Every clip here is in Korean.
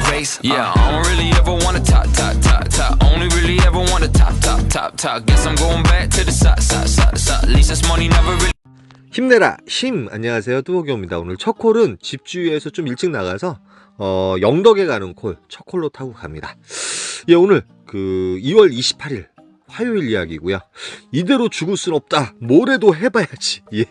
race. Yeah, I don't really ever wanna top, top, top, top. Only really ever wanna top, top, top, top. Guess I'm going back to the side, side, side, side. At least this money never really. 힘내라 심. 안녕하세요, 뚜벅이입니다. 오늘 첫 콜은 집주위에서 좀 일찍 나가서 영덕에 가는 콜 첫 콜로 타고 갑니다. 예, 오늘 2월 28일 화요일 이야기고요. 이대로 죽을 순 없다. 뭐래도 해봐야지. 예,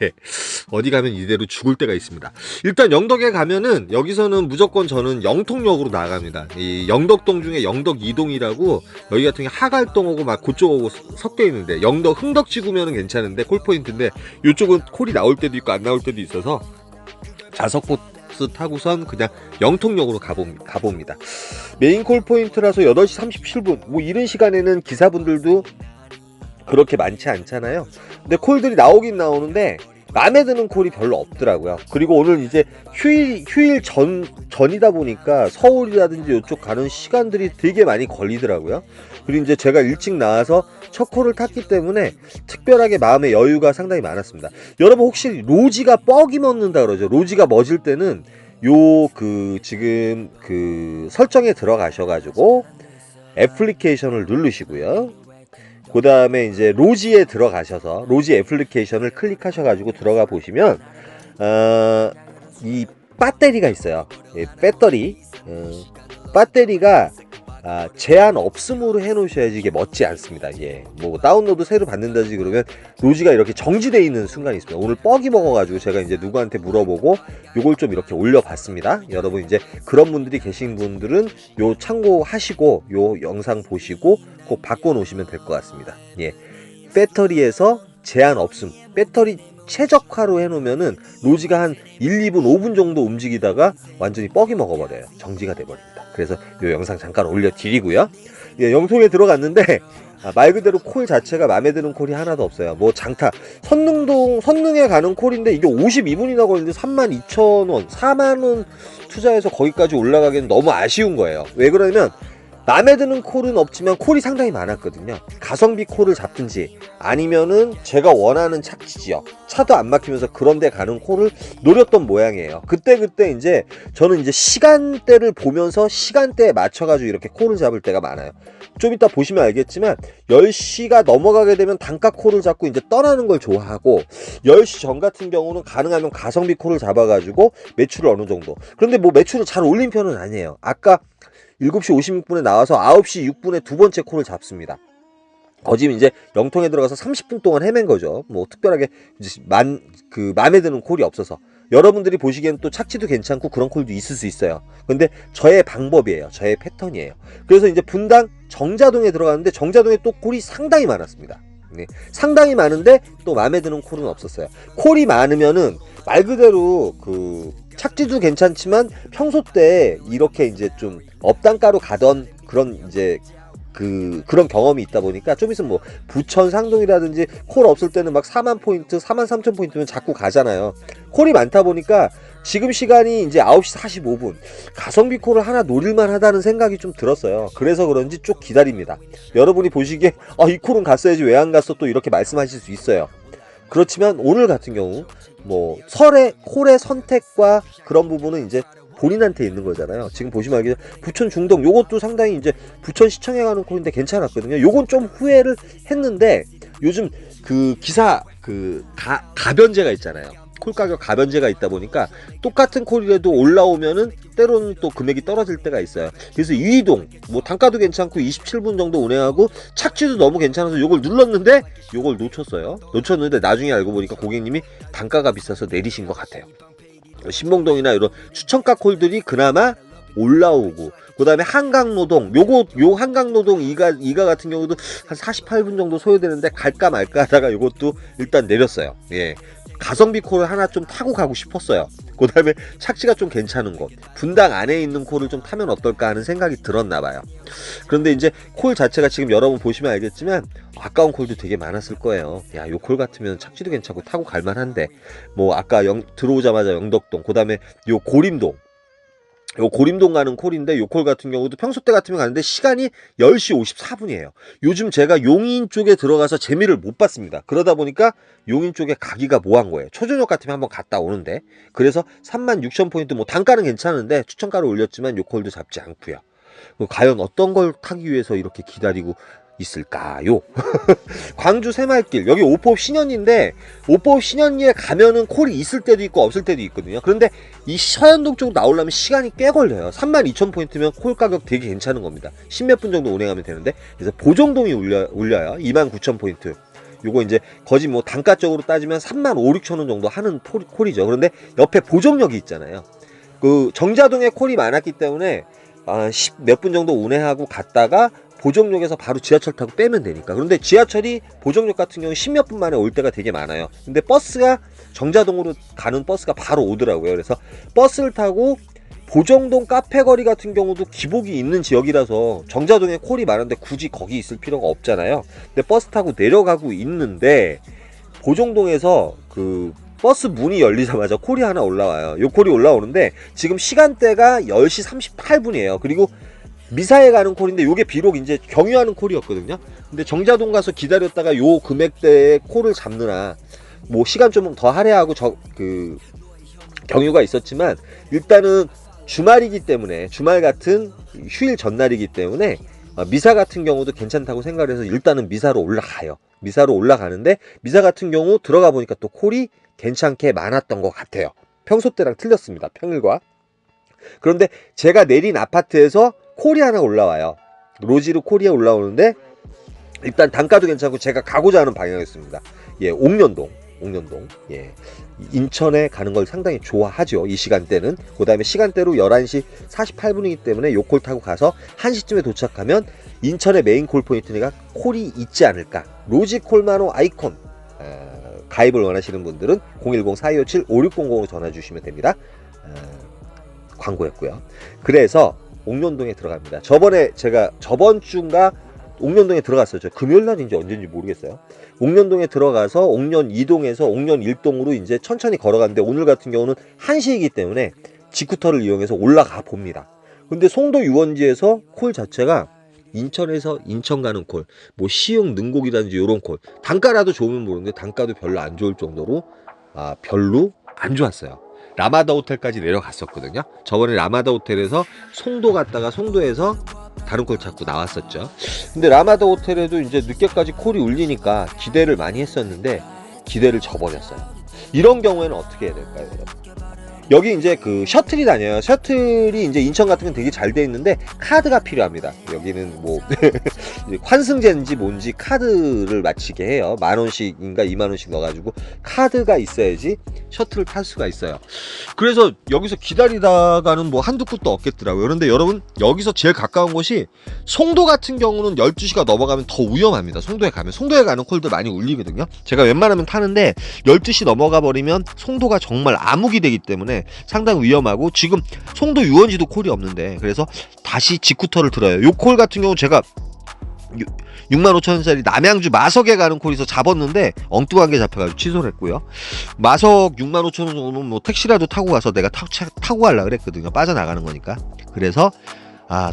어디 가면 이대로 죽을 때가 있습니다. 일단 영덕에 가면은 여기서는 무조건 저는 영통역으로 나갑니다. 이 영덕동 중에 영덕 2동이라고 여기 같은 게 하갈동하고 막 그쪽하고 섞여 있는데, 영덕 흥덕지구면은 괜찮은데 콜포인트인데 이쪽은 콜이 나올 때도 있고 안 나올 때도 있어서 좌석버스 타고선 그냥 영통역으로 가봅니다. 메인 콜 포인트라서 8시 37분 뭐 이런 시간에는 기사분들도 그렇게 많지 않잖아요. 근데 콜들이 나오긴 나오는데 마음에 드는 콜이 별로 없더라고요. 그리고 오늘 이제 휴일 전이다 보니까 서울이라든지 이쪽 가는 시간들이 되게 많이 걸리더라고요. 그리고 이제 제가 일찍 나와서 첫 콜을 탔기 때문에 특별하게 마음의 여유가 상당히 많았습니다. 여러분 혹시 로지가 뻐기 먹는다 그러죠? 로지가 멎을 때는 지금 설정에 들어가셔가지고 애플리케이션을 누르시고요. 그 다음에 이제 로지에 들어가셔서 로지 애플리케이션을 클릭하셔가지고 들어가 보시면 이 배터리가 있어요. 예, 배터리가 제한 없음으로 해놓으셔야지 이게 멋지 않습니다. 예, 뭐 다운로드 새로 받는다지 그러면 로지가 이렇게 정지되어 있는 순간이 있습니다. 오늘 뻐기 먹어가지고 제가 이제 누구한테 물어보고 요걸 좀 이렇게 올려봤습니다. 여러분 이제 그런 분들이 계신 분들은 요 참고하시고 요 영상 보시고 꼭 바꿔놓으시면 될 것 같습니다. 예, 배터리에서 제한 없음, 배터리 최적화로 해놓으면은 로지가 한 1, 2분, 5분 정도 움직이다가 완전히 뻐기 먹어버려요. 정지가 돼버립니다. 그래서 이 영상 잠깐 올려드리고요. 예, 영통에 들어갔는데 말 그대로 콜 자체가 마음에 드는 콜이 하나도 없어요. 뭐 장타, 선릉에 가는 콜인데 이게 52분이나 걸리는데 32,000원, 4만원 투자해서 거기까지 올라가기엔 너무 아쉬운 거예요. 왜 그러냐면 마음에 드는 콜은 없지만 콜이 상당히 많았거든요. 가성비 콜을 잡든지 아니면은 제가 원하는 착지지역, 차도 안 막히면서 그런 데 가는 콜을 노렸던 모양이에요. 그때 이제 저는 이제 시간대를 보면서 시간대에 맞춰가지고 이렇게 콜을 잡을 때가 많아요. 좀 이따 보시면 알겠지만 10시가 넘어가게 되면 단가 콜을 잡고 이제 떠나는 걸 좋아하고 10시 전 같은 경우는 가능하면 가성비 콜을 잡아가지고 매출을 어느 정도, 그런데 뭐 매출을 잘 올린 편은 아니에요. 아까 7시 56분에 나와서 9시 6분에 두 번째 콜을 잡습니다. 거짓 이제 영통에 들어가서 30분 동안 헤맨 거죠. 뭐 특별하게 마음에 드는 콜이 없어서. 여러분들이 보시기엔 또 착지도 괜찮고 그런 콜도 있을 수 있어요. 근데 저의 방법이에요. 저의 패턴이에요. 그래서 이제 분당 정자동에 들어갔는데 정자동에 또 콜이 상당히 많았습니다. 네, 상당히 많은데 또 마음에 드는 콜은 없었어요. 콜이 많으면은 말 그대로 착지도 괜찮지만 평소 때 이렇게 이제 좀 업단가로 가던 그런 이제 그런 경험이 있다 보니까 좀 있으면 뭐 부천 상동이라든지 콜 없을 때는 막 4만 포인트, 4만 3천 포인트면 자꾸 가잖아요. 콜이 많다 보니까 지금 시간이 이제 9시 45분 가성비 콜을 하나 노릴만 하다는 생각이 좀 들었어요. 그래서 그런지 쭉 기다립니다. 여러분이 보시기에 이 콜은 갔어야지 왜 안 갔어 또 이렇게 말씀하실 수 있어요. 그렇지만 오늘 같은 경우 뭐 콜의 선택과 그런 부분은 이제 본인한테 있는 거잖아요. 지금 보시면 알겠죠. 부천 중동 요것도 상당히 이제 부천 시청에 가는 콜인데 괜찮았거든요. 요건 좀 후회를 했는데 요즘 기사 가변제가 있잖아요. 콜 가격 가변제가 있다 보니까 똑같은 콜이라도 올라오면은 때로는 또 금액이 떨어질 때가 있어요. 그래서 이동 뭐 단가도 괜찮고 27분 정도 운행하고 착지도 너무 괜찮아서 요걸 눌렀는데 요걸 놓쳤는데 나중에 알고 보니까 고객님이 단가가 비싸서 내리신 것 같아요. 신봉동이나 이런 추천가 콜들이 그나마 올라오고, 그 다음에 한강노동 요 한강노동 이가 같은 경우도 한 48분 정도 소요되는데 갈까 말까 하다가 요것도 일단 내렸어요. 예, 가성비 콜을 하나 좀 타고 가고 싶었어요. 그 다음에 착지가 좀 괜찮은 곳, 분당 안에 있는 콜을 좀 타면 어떨까 하는 생각이 들었나봐요. 그런데 이제 콜 자체가 지금 여러분 보시면 알겠지만 아까운 콜도 되게 많았을 거예요. 야, 요 콜 같으면 착지도 괜찮고 타고 갈만한데, 뭐 아까 들어오자마자 영덕동, 그 다음에 요 고림동 요 고림동 가는 콜인데 요 콜 같은 경우도 평소 때 같으면 가는데 시간이 10시 54분이에요. 요즘 제가 용인 쪽에 들어가서 재미를 못 봤습니다. 그러다 보니까 용인 쪽에 가기가 뭐한 거예요. 초저녁 같으면 한번 갔다 오는데 그래서 36,000포인트 뭐 단가는 괜찮은데 추천가를 올렸지만 요 콜도 잡지 않고요. 과연 어떤 걸 타기 위해서 이렇게 기다리고 있을까요? 광주 새마을길 여기 오포 신현인데 오포 신현리에 가면은 콜이 있을 때도 있고 없을 때도 있거든요. 그런데 이 서현동 쪽으로 나오려면 시간이 꽤 걸려요. 32,000포인트면 콜 가격 되게 괜찮은 겁니다. 10몇 분 정도 운행하면 되는데 그래서 보정동이 올려요. 29,000포인트. 요거 이제 거짓 뭐 단가적으로 따지면 35,000-36,000원 정도 하는 콜이죠. 그런데 옆에 보정역이 있잖아요. 그 정자동에 콜이 많았기 때문에 10 몇 분 정도 운행하고 갔다가 보정역에서 바로 지하철 타고 빼면 되니까. 그런데 지하철이 보정역 같은 경우 10몇 분 만에 올 때가 되게 많아요. 근데 버스가 정자동으로 가는 버스가 바로 오더라고요. 그래서 버스를 타고 보정동 카페거리 같은 경우도 기복이 있는 지역이라서 정자동에 콜이 많은데 굳이 거기 있을 필요가 없잖아요. 근데 버스 타고 내려가고 있는데 보정동에서 그 버스 문이 열리자마자 콜이 하나 올라와요. 요 콜이 올라오는데 지금 시간대가 10시 38분이에요. 그리고 미사에 가는 콜인데 요게 비록 이제 경유하는 콜이었거든요. 근데 정자동 가서 기다렸다가 요 금액대에 콜을 잡느라 뭐 시간 좀 더 할애하고 경유가 있었지만 일단은 주말이기 때문에 주말 같은 휴일 전날이기 때문에 미사 같은 경우도 괜찮다고 생각을 해서 일단은 미사로 올라가요. 미사로 올라가는데 미사 같은 경우 들어가 보니까 또 콜이 괜찮게 많았던 것 같아요. 평소 때랑 틀렸습니다. 평일과. 그런데 제가 내린 아파트에서 콜이 하나 올라와요. 로지로 콜이 올라오는데 일단 단가도 괜찮고 제가 가고자 하는 방향이었습니다. 예, 옥년동. 예. 인천에 가는 걸 상당히 좋아하죠. 이 시간대는. 그 다음에 시간대로 11시 48분이기 때문에 요 콜 타고 가서 1시쯤에 도착하면 인천의 메인 콜 포인트가 콜이 있지 않을까. 로지 콜마노 아이콘. 가입을 원하시는 분들은 010-4257-5600으로 전화 주시면 됩니다. 광고였고요. 그래서 옥년동에 들어갑니다. 저번 주인가 옥년동에 들어갔었죠. 금요일 날인지 언제인지 모르겠어요. 옥년동에 들어가서 옥년 2동에서 옥년 1동으로 이제 천천히 걸어갔는데 오늘 같은 경우는 1시이기 때문에 직구터를 이용해서 올라가 봅니다. 근데 송도 유원지에서 콜 자체가 인천에서 인천 가는 콜, 뭐 시흥 능곡이라든지 이런 콜, 단가라도 좋으면 모르는데 단가도 별로 안 좋을 정도로 별로 안 좋았어요. 라마다 호텔까지 내려갔었거든요. 저번에 라마다 호텔에서 송도 갔다가 송도에서 다른 콜 찾고 나왔었죠. 근데 라마다 호텔에도 이제 늦게까지 콜이 울리니까 기대를 많이 했었는데 기대를 저버렸어요. 이런 경우에는 어떻게 해야 될까요, 여러분? 여기 이제 그 셔틀이 다녀요. 셔틀이 이제 인천 같은 건 되게 잘 돼 있는데 카드가 필요합니다. 여기는 뭐 환승제인지 뭔지 카드를 맞히게 해요. 10,000원씩인가 20,000원씩 넣어가지고 카드가 있어야지 셔틀을 탈 수가 있어요. 그래서 여기서 기다리다가는 뭐 한두 푼도 없겠더라고요. 그런데 여러분 여기서 제일 가까운 곳이 송도 같은 경우는 12시가 넘어가면 더 위험합니다. 송도에 가는 콜들 많이 울리거든요. 제가 웬만하면 타는데 12시 넘어가 버리면 송도가 정말 암흑이 되기 때문에 상당히 위험하고 지금 송도 유원지도 콜이 없는데 그래서 다시 직구터를 들어요. 요 콜 같은 경우 제가 65,000원짜리 남양주 마석에 가는 콜에서 잡았는데 엉뚱한 게 잡혀가지고 취소를 했고요. 마석 65,000원 정도면 뭐 택시라도 타고 가서 내가 타고 가려고 그랬거든요. 빠져나가는 거니까. 그래서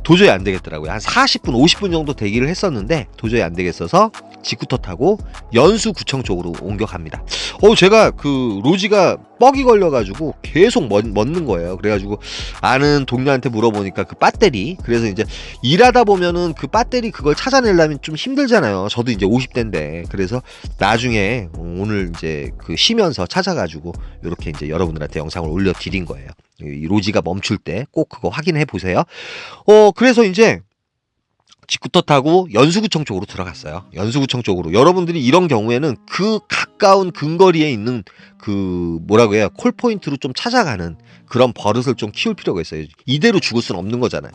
도저히 안 되겠더라고요. 한 40분, 50분 정도 대기를 했었는데 도저히 안 되겠어서 직구터 타고 연수구청 쪽으로 옮겨갑니다. 제가 그 로지가 뻑이 걸려가지고 계속 멎는 거예요. 그래가지고 아는 동료한테 물어보니까 그 배터리, 그래서 이제 일하다 보면은 그 배터리 그걸 찾아내려면 좀 힘들잖아요. 저도 이제 50대인데 그래서 나중에 오늘 이제 그 쉬면서 찾아가지고 이렇게 이제 여러분들한테 영상을 올려드린 거예요. 이 로지가 멈출 때 꼭 그거 확인해 보세요. 그래서 이제 직구터 타고 연수구청 쪽으로 들어갔어요. 연수구청 쪽으로. 여러분들이 이런 경우에는 그 가까운 근거리에 있는 그 뭐라고 해요? 콜포인트로 좀 찾아가는 그런 버릇을 좀 키울 필요가 있어요. 이대로 죽을 수는 없는 거잖아요.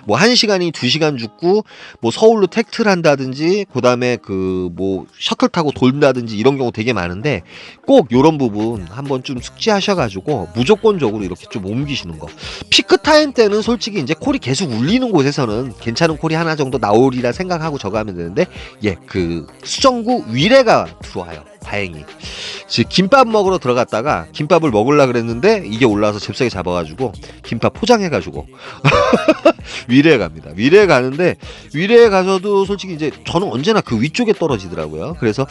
뭐 1시간이 2시간 죽고 뭐 서울로 택트를 한다든지 그다음에 그 뭐 셔틀 타고 돌다든지 이런 경우 되게 많은데 꼭 요런 부분 한번 좀 숙지하셔가지고 무조건적으로 이렇게 좀 옮기시는 거. 피크타임 때는 솔직히 이제 콜이 계속 울리는 곳에서는 괜찮은 콜이 하나 정도 나오리라 생각하고 저거 하면 되는데 그 수정구 위례가 들어와요. 다행히. 지금 김밥 먹으러 들어갔다가 김밥을 먹으려고 그랬는데 이게 올라와서 잽싸게 잡아가지고 김밥 포장해가지고 위례에 갑니다. 위례에 가는데 위례에 가서도 솔직히 이제 저는 언제나 그 위쪽에 떨어지더라고요. 그래서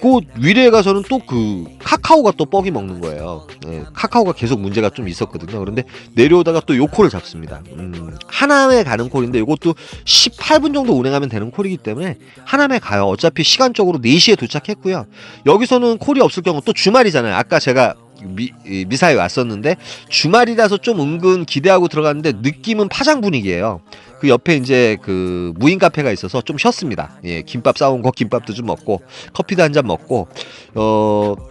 그 위례에 가서는 또 그 카카오가 또 뻐기 먹는 거예요. 네, 카카오가 계속 문제가 좀 있었거든요. 그런데 내려오다가 또 요 콜을 잡습니다. 하남에 가는 콜인데 이것도 18분 정도 운행하면 되는 콜이기 때문에 하남에 가요. 어차피 시간적으로 4시에 도착했고요. 여기서는 콜이 없을 경우 또 주말이잖아요. 아까 제가 미사에 왔었는데 주말이라서 좀 은근 기대하고 들어갔는데 느낌은 파장 분위기예요. 그 옆에 이제 그 무인 카페가 있어서 좀 쉬었습니다. 예, 김밥 싸온 거 김밥도 좀 먹고 커피도 한 잔 먹고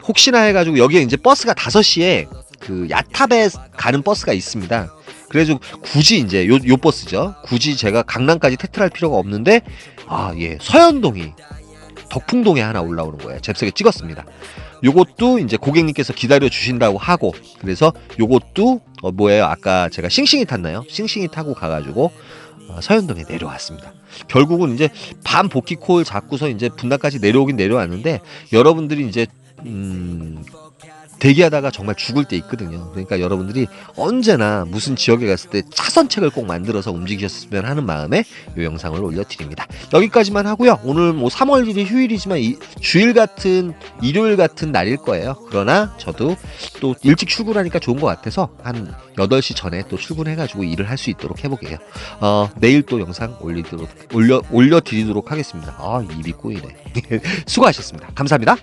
혹시나 해가지고 여기에 이제 버스가 5시에 그 야탑에 가는 버스가 있습니다. 그래서 굳이 이제 요 버스죠. 굳이 제가 강남까지 택트할 필요가 없는데 예, 서현동이 덕풍동에 하나 올라오는 거예요. 잽싸게 찍었습니다. 요것도 이제 고객님께서 기다려 주신다고 하고 그래서 요것도 뭐예요? 아까 제가 싱싱이 탔나요? 싱싱이 타고 가가지고 서현동에 내려왔습니다. 결국은 이제 밤 복귀콜 잡고서 이제 분당까지 내려오긴 내려왔는데 여러분들이 이제 대기하다가 정말 죽을 때 있거든요. 그러니까 여러분들이 언제나 무슨 지역에 갔을 때 차선책을 꼭 만들어서 움직이셨으면 하는 마음에 이 영상을 올려드립니다. 여기까지만 하고요. 오늘 뭐 3월 1일 휴일이지만 주일 같은 일요일 같은 날일 거예요. 그러나 저도 또 일찍 출근하니까 좋은 것 같아서 한 8시 전에 또 출근해가지고 일을 할 수 있도록 해볼게요. 내일 또 영상 올려드리도록 하겠습니다. 입이 꼬이네. 수고하셨습니다. 감사합니다.